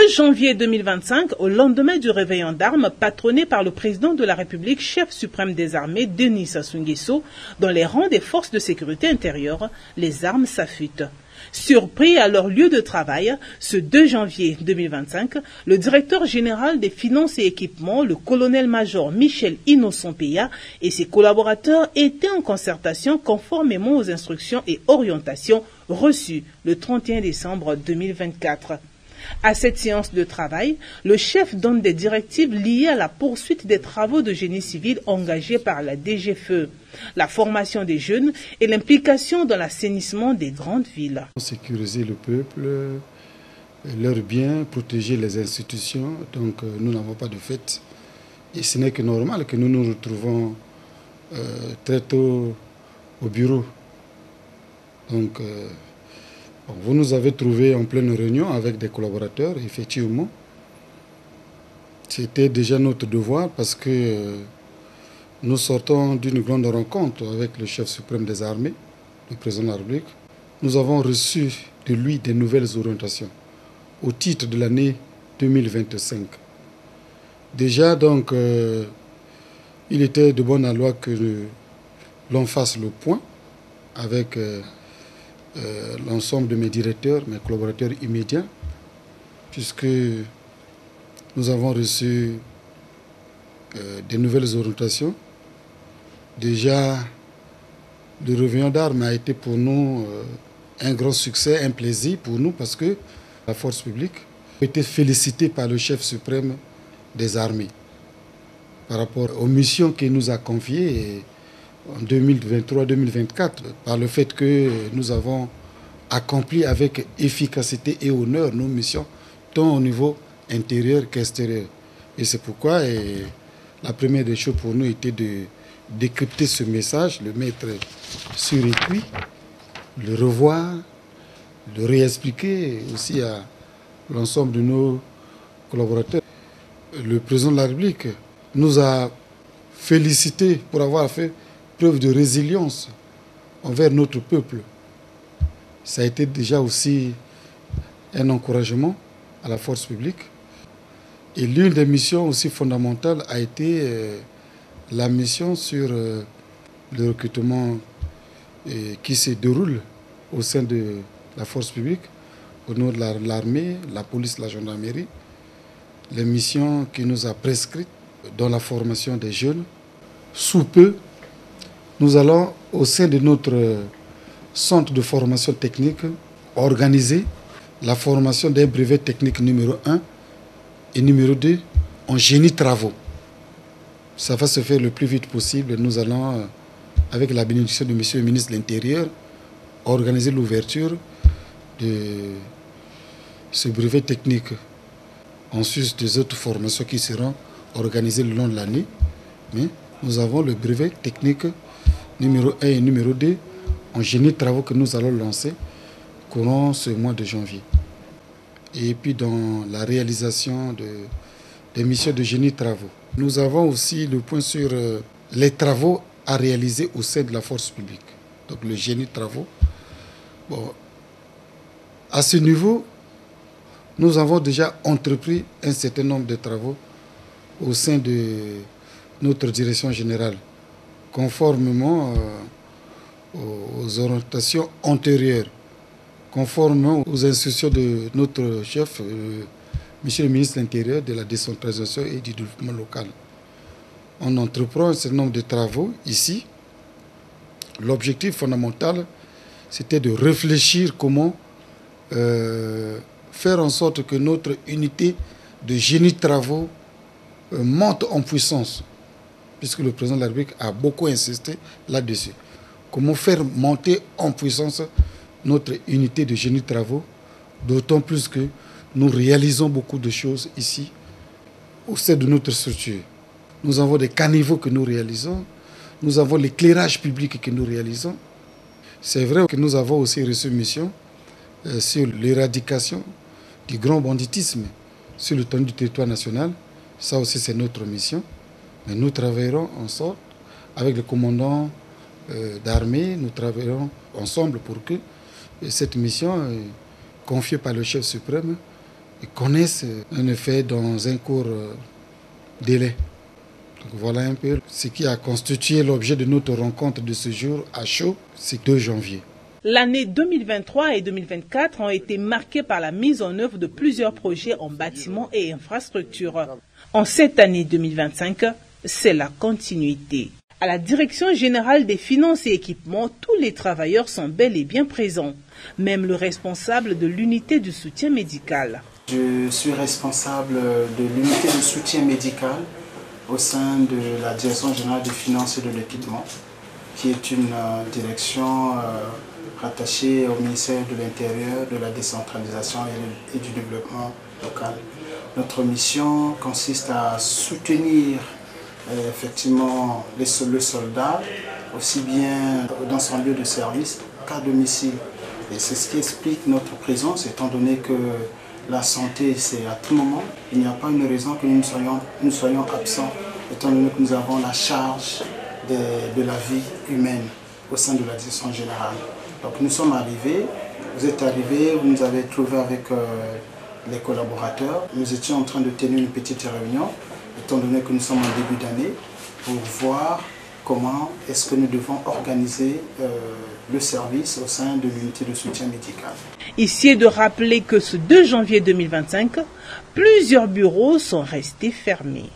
2 janvier 2025, au lendemain du réveillon d'armes patronné par le président de la République, chef suprême des armées, Denis Sassou Nguesso, dans les rangs des forces de sécurité intérieure, les armes s'affûtent. Surpris à leur lieu de travail, ce 2 janvier 2025, le directeur général des finances et équipements, le colonel-major Michel Innocent-Peya et ses collaborateurs étaient en concertation conformément aux instructions et orientations reçues le 31 décembre 2024. À cette séance de travail, le chef donne des directives liées à la poursuite des travaux de génie civil engagés par la DGFE, la formation des jeunes et l'implication dans l'assainissement des grandes villes. Sécuriser le peuple, leurs biens, protéger les institutions, donc nous n'avons pas de fête. Et ce n'est que normal que nous nous retrouvons très tôt au bureau. Donc, vous nous avez trouvés en pleine réunion avec des collaborateurs, effectivement. C'était déjà notre devoir parce que nous sortons d'une grande rencontre avec le chef suprême des armées, le président de la République. Nous avons reçu de lui des nouvelles orientations au titre de l'année 2025. Déjà, donc, il était de bonne loi que l'on fasse le point avec l'ensemble de mes directeurs, mes collaborateurs immédiats, puisque nous avons reçu des nouvelles orientations. Déjà, le réveillon d'armes a été pour nous un grand succès, un plaisir pour nous, parce que la force publique a été félicitée par le chef suprême des armées par rapport aux missions qu'il nous a confiées en 2023-2024, par le fait que nous avons accompli avec efficacité et honneur nos missions, tant au niveau intérieur qu'extérieur. Et c'est pourquoi la première des choses pour nous était de décrypter ce message, le mettre sur écrit, le revoir, le réexpliquer aussi à l'ensemble de nos collaborateurs. Le président de la République nous a félicités pour avoir fait preuve de résilience envers notre peuple. Ça a été déjà aussi un encouragement à la force publique. Et l'une des missions aussi fondamentales a été la mission sur le recrutement qui se déroule au sein de la force publique, au nom de l'armée, la police, la gendarmerie, les missions qui nous a prescrites dans la formation des jeunes. Sous peu, nous allons, au sein de notre centre de formation technique, organiser la formation d'un brevet technique numéro 1 et numéro 2 en génie travaux. Ça va se faire le plus vite possible. Nous allons, avec la bénédiction de M. le ministre de l'Intérieur, organiser l'ouverture de ce brevet technique. Ensuite, des autres formations qui seront organisées le long de l'année. Mais nous avons le brevet technique numéro 1 et numéro 2 en génie travaux que nous allons lancer courant ce mois de janvier. Et puis dans la réalisation des missions de génie travaux. Nous avons aussi le point sur les travaux à réaliser au sein de la force publique. Donc le génie travaux. Bon, à ce niveau, nous avons déjà entrepris un certain nombre de travaux au sein de notre direction générale, conformément aux orientations antérieures, conformément aux instructions de notre chef, Monsieur le ministre de l'Intérieur, de la décentralisation et du développement local. On entreprend un certain nombre de travaux ici. L'objectif fondamental, c'était de réfléchir comment faire en sorte que notre unité de génie de travaux monte en puissance, puisque le président de la République a beaucoup insisté là-dessus. Comment faire monter en puissance notre unité de génie de travaux, d'autant plus que nous réalisons beaucoup de choses ici, au sein de notre structure. Nous avons des caniveaux que nous réalisons, nous avons l'éclairage public que nous réalisons. C'est vrai que nous avons aussi reçu une mission sur l'éradication du grand banditisme sur le temps du territoire national. Ça aussi, c'est notre mission. Mais nous travaillerons ensemble avec le commandant d'armée, nous travaillerons ensemble pour que cette mission confiée par le chef suprême et connaissent un effet dans un court délai. Donc voilà un peu ce qui a constitué l'objet de notre rencontre de ce jour à chaud, c'est 2 janvier. L'année 2023 et 2024 ont été marquées par la mise en œuvre de plusieurs projets en bâtiments et infrastructures. En cette année 2025, c'est la continuité. À la Direction générale des finances et équipements, tous les travailleurs sont bel et bien présents, même le responsable de l'unité de soutien médical. Je suis responsable de l'unité de soutien médical au sein de la Direction générale des finances et de l'équipement, qui est une direction rattachée au ministère de l'Intérieur, de la décentralisation et du développement local. Notre mission consiste à soutenir effectivement le soldat, aussi bien dans son lieu de service qu'à domicile. Et c'est ce qui explique notre présence, étant donné que la santé, c'est à tout moment. Il n'y a pas une raison que nous soyons absents, étant donné que nous avons la charge de la vie humaine au sein de la direction générale. Donc nous sommes arrivés, vous êtes arrivés, vous nous avez trouvé avec les collaborateurs. Nous étions en train de tenir une petite réunion, étant donné que nous sommes en début d'année, pour voir comment est-ce que nous devons organiser le service au sein de l'unité de soutien médical. Ici est de rappeler que ce 2 janvier 2025, plusieurs bureaux sont restés fermés.